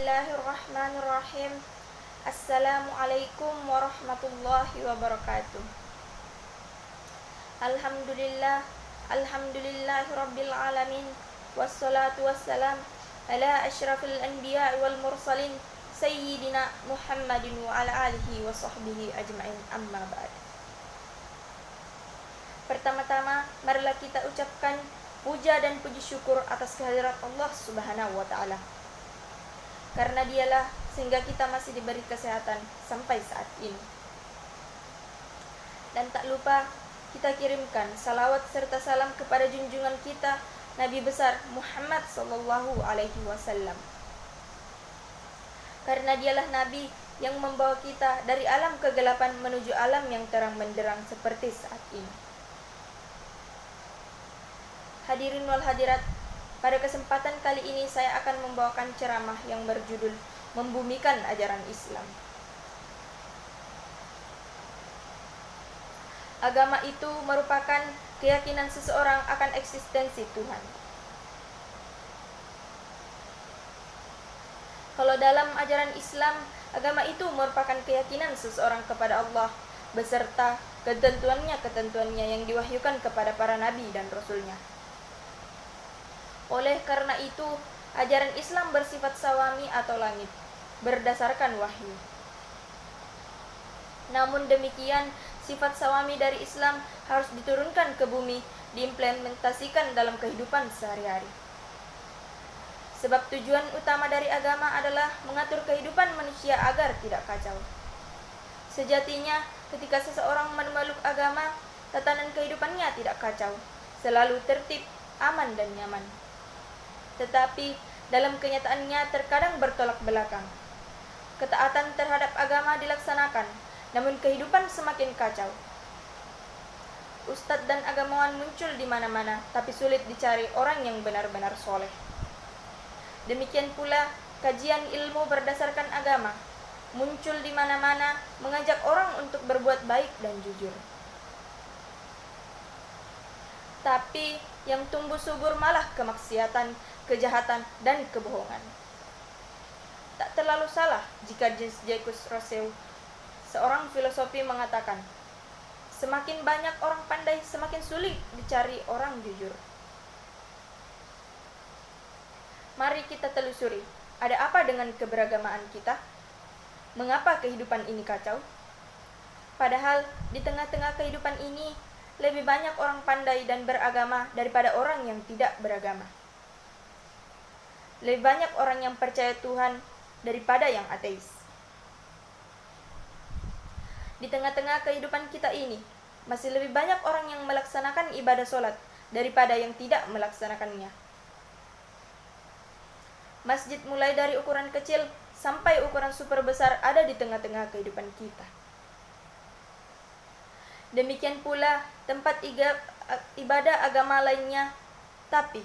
Bismillahirrahmanirrahim. Assalamualaikum warahmatullahi wabarakatuh. Alhamdulillahi rabbil alamin. Wassalatu wassalam ala asyrafil anbiya wal mursalin sayyidina Muhammadin wa ala alihi wa sahbihi ajma'in, amma ba'd. Pertama-tama, marilah kita ucapkan puja dan puji syukur atas kehadirat Allah Subhanahu wa ta'ala. Karena dialah sehingga kita masih diberi kesehatan sampai saat ini. Dan tak lupa kita kirimkan salawat serta salam kepada junjungan kita Nabi besar Muhammad sallallahu alaihi wasallam. Karena dialah Nabi yang membawa kita dari alam kegelapan menuju alam yang terang benderang seperti saat ini. Hadirin wal hadirat, pada kesempatan kali ini saya akan membawakan ceramah yang berjudul Membumikan Ajaran Islam. Agama itu merupakan keyakinan seseorang akan eksistensi Tuhan. Kalau dalam ajaran Islam, agama itu merupakan keyakinan seseorang kepada Allah beserta ketentuannya yang diwahyukan kepada para nabi dan rasulnya. Oleh karena itu, ajaran Islam bersifat sawami atau langit, berdasarkan wahyu. Namun demikian, sifat sawami dari Islam harus diturunkan ke bumi, diimplementasikan dalam kehidupan sehari-hari. Sebab tujuan utama dari agama adalah mengatur kehidupan manusia agar tidak kacau. Sejatinya, ketika seseorang memeluk agama, tatanan kehidupannya tidak kacau, selalu tertib, aman dan nyaman. Tetapi dalam kenyataannya terkadang bertolak belakang. Ketaatan terhadap agama dilaksanakan, namun kehidupan semakin kacau. Ustadz dan agamawan muncul di mana-mana, tapi sulit dicari orang yang benar-benar soleh. Demikian pula kajian ilmu berdasarkan agama muncul di mana-mana, mengajak orang untuk berbuat baik dan jujur. Tapi yang tumbuh subur malah kemaksiatan, kejahatan, dan kebohongan. Tak terlalu salah jika Jacques Rousseau, seorang filosofi, mengatakan, semakin banyak orang pandai, semakin sulit dicari orang jujur. Mari kita telusuri, ada apa dengan keberagamaan kita? Mengapa kehidupan ini kacau? Padahal di tengah-tengah kehidupan ini, lebih banyak orang pandai dan beragama daripada orang yang tidak beragama. Lebih banyak orang yang percaya Tuhan daripada yang ateis. Di tengah-tengah kehidupan kita ini, masih lebih banyak orang yang melaksanakan ibadah sholat daripada yang tidak melaksanakannya. Masjid mulai dari ukuran kecil sampai ukuran super besar ada di tengah-tengah kehidupan kita. Demikian pula tempat ibadah agama lainnya. Tapi,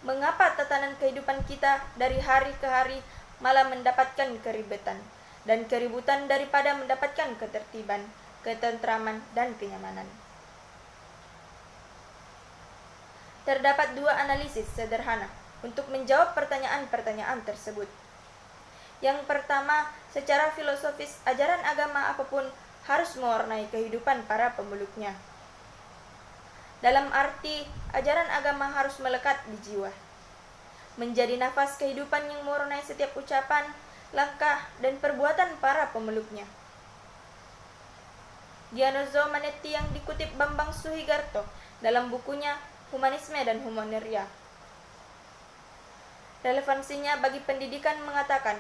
mengapa tatanan kehidupan kita dari hari ke hari malah mendapatkan keribetan dan keributan daripada mendapatkan ketertiban, ketentraman, dan kenyamanan? Terdapat dua analisis sederhana untuk menjawab pertanyaan-pertanyaan tersebut. Yang pertama, secara filosofis, ajaran agama apapun harus mewarnai kehidupan para pemeluknya. Dalam arti, ajaran agama harus melekat di jiwa, menjadi nafas kehidupan yang mewarnai setiap ucapan, langkah, dan perbuatan para pemeluknya. Gianozzo Manetti yang dikutip Bambang Suhigarto dalam bukunya Humanisme dan Humaneria. Relevansinya bagi pendidikan mengatakan,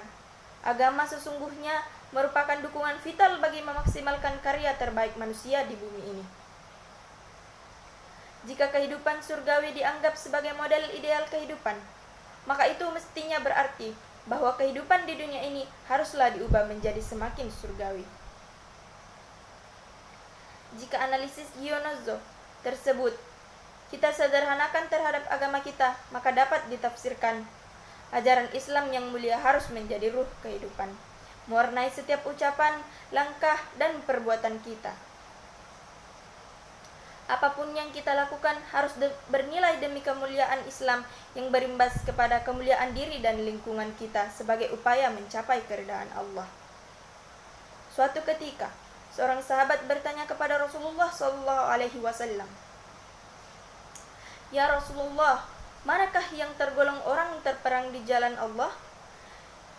agama sesungguhnya merupakan dukungan vital bagi memaksimalkan karya terbaik manusia di bumi ini. Jika kehidupan surgawi dianggap sebagai model ideal kehidupan, maka itu mestinya berarti bahwa kehidupan di dunia ini haruslah diubah menjadi semakin surgawi. Jika analisis Gianozzo tersebut kita sederhanakan terhadap agama kita, maka dapat ditafsirkan ajaran Islam yang mulia harus menjadi ruh kehidupan, mewarnai setiap ucapan, langkah, dan perbuatan kita. Apapun yang kita lakukan harus bernilai demi kemuliaan Islam yang berimbas kepada kemuliaan diri dan lingkungan kita sebagai upaya mencapai keridhaan Allah. Suatu ketika, seorang sahabat bertanya kepada Rasulullah SAW, "Ya Rasulullah, manakah yang tergolong orang terperang di jalan Allah?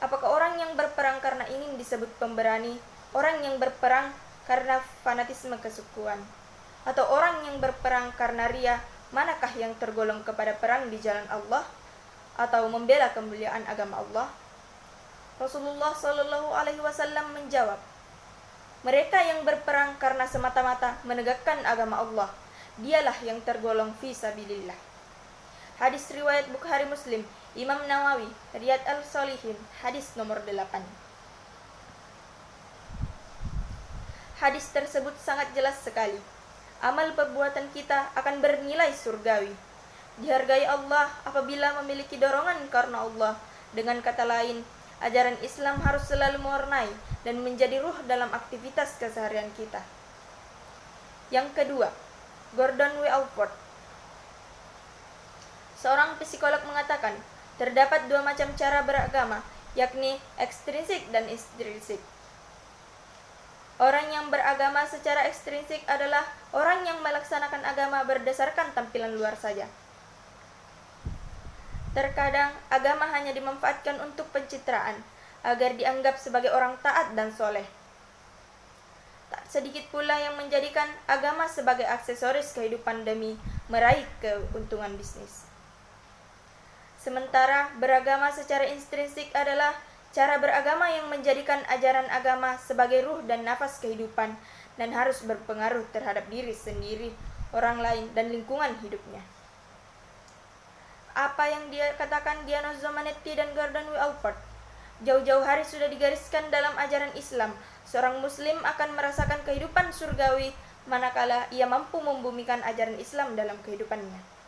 Apakah orang yang berperang karena ingin disebut pemberani, orang yang berperang karena fanatisme kesukuan, atau orang yang berperang karena ria? Manakah yang tergolong kepada perang di jalan Allah atau membela kemuliaan agama Allah?" Rasulullah SAW menjawab, "Mereka yang berperang karena semata-mata menegakkan agama Allah, dialah yang tergolong fi sabilillah." Hadis riwayat Bukhari Muslim, Imam Nawawi, Riyad al-Shalihin, hadis nomor 8. Hadis tersebut sangat jelas sekali. Amal perbuatan kita akan bernilai surgawi. Dihargai Allah apabila memiliki dorongan karena Allah. Dengan kata lain, ajaran Islam harus selalu mewarnai dan menjadi ruh dalam aktivitas keseharian kita. Yang kedua, Gordon W. Allport, seorang psikolog, mengatakan terdapat dua macam cara beragama, yakni ekstrinsik dan intrinsik. Orang yang beragama secara ekstrinsik adalah orang yang melaksanakan agama berdasarkan tampilan luar saja. Terkadang agama hanya dimanfaatkan untuk pencitraan, agar dianggap sebagai orang taat dan soleh. Tak sedikit pula yang menjadikan agama sebagai aksesoris kehidupan demi meraih keuntungan bisnis. Sementara beragama secara intrinsik adalah cara beragama yang menjadikan ajaran agama sebagai ruh dan nafas kehidupan dan harus berpengaruh terhadap diri sendiri, orang lain, dan lingkungan hidupnya. Apa yang dia katakan Giano Zamanetti dan Gordon W. Allport jauh-jauh hari sudah digariskan dalam ajaran Islam. Seorang muslim akan merasakan kehidupan surgawi manakala ia mampu membumikan ajaran Islam dalam kehidupannya.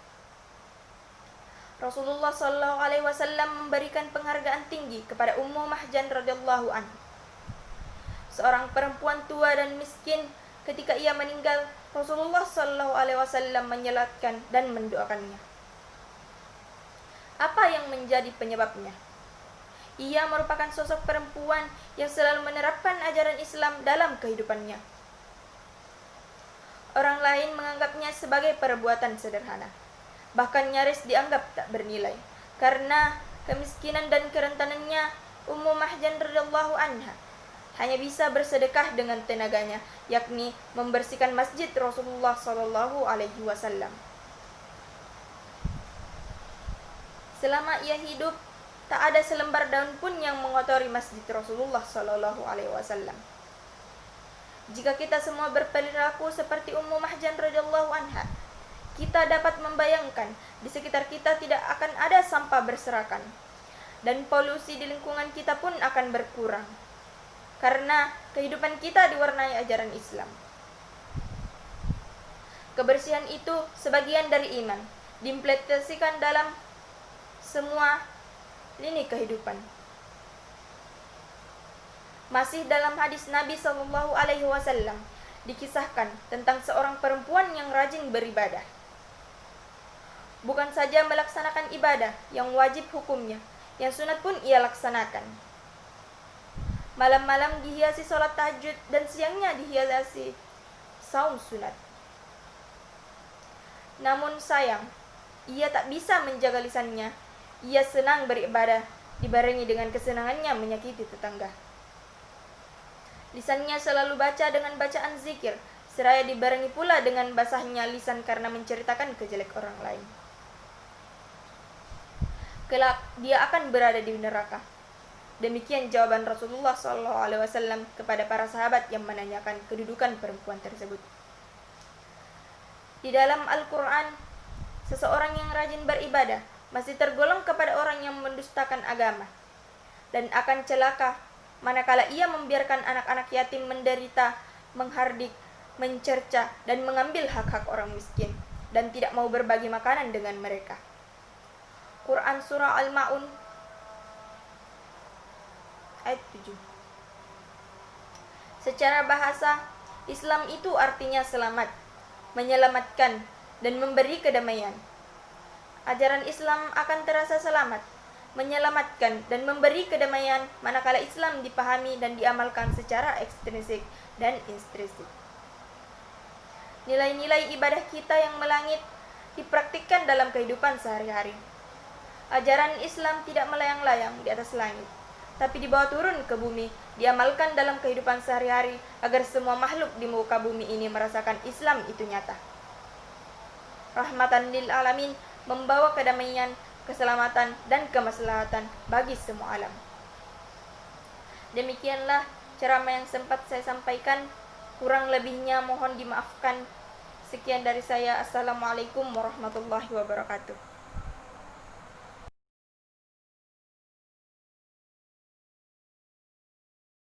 Rasulullah SAW memberikan penghargaan tinggi kepada Ummu Mahjan radhiyallahu anha, seorang perempuan tua dan miskin. Ketika ia meninggal, Rasulullah SAW menyelatkan dan mendoakannya. Apa yang menjadi penyebabnya? Ia merupakan sosok perempuan yang selalu menerapkan ajaran Islam dalam kehidupannya. Orang lain menganggapnya sebagai perbuatan sederhana, bahkan nyaris dianggap tak bernilai. Karena kemiskinan dan kerentanannya, Ummu Mahjan radhiyallahu anha hanya bisa bersedekah dengan tenaganya, yakni membersihkan masjid Rasulullah SAW. Selama ia hidup, tak ada selembar daun pun yang mengotori masjid Rasulullah SAW. Jika kita semua berperilaku seperti Ummu Mahjan radhiyallahu anha, kita dapat membayangkan di sekitar kita tidak akan ada sampah berserakan, dan polusi di lingkungan kita pun akan berkurang, karena kehidupan kita diwarnai ajaran Islam. Kebersihan itu sebagian dari iman, diimplementasikan dalam semua lini kehidupan. Masih dalam hadis Nabi SAW dikisahkan tentang seorang perempuan yang rajin beribadah. Bukan saja melaksanakan ibadah yang wajib hukumnya, yang sunat pun ia laksanakan. Malam-malam dihiasi sholat tahajud dan siangnya dihiasi saum sunat. Namun sayang, ia tak bisa menjaga lisannya. Ia senang beribadah, dibarengi dengan kesenangannya menyakiti tetangga. Lisannya selalu baca dengan bacaan zikir, seraya dibarengi pula dengan basahnya lisan karena menceritakan kejelek orang lain. Kelak dia akan berada di neraka. Demikian jawaban Rasulullah SAW kepada para sahabat yang menanyakan kedudukan perempuan tersebut. Di dalam Al-Quran, seseorang yang rajin beribadah masih tergolong kepada orang yang mendustakan agama dan akan celaka manakala ia membiarkan anak-anak yatim menderita, menghardik, mencerca, dan mengambil hak-hak orang miskin, dan tidak mau berbagi makanan dengan mereka. Quran Surah Al-Ma'un ayat 7. Secara bahasa, Islam itu artinya selamat. menyelamatkan, dan memberi kedamaian. Ajaran Islam akan terasa selamat, menyelamatkan, dan memberi kedamaian manakala Islam dipahami dan diamalkan secara ekstrinsik dan intrinsik. Nilai-nilai ibadah kita yang melangit dipraktikkan dalam kehidupan sehari-hari. Ajaran Islam tidak melayang-layang di atas langit, tapi dibawa turun ke bumi, diamalkan dalam kehidupan sehari-hari agar semua makhluk di muka bumi ini merasakan Islam itu nyata. Rahmatan lil alamin, membawa kedamaian, keselamatan, dan kemaslahatan bagi semua alam. Demikianlah ceramah yang sempat saya sampaikan. Kurang lebihnya mohon dimaafkan. Sekian dari saya. Assalamualaikum warahmatullahi wabarakatuh.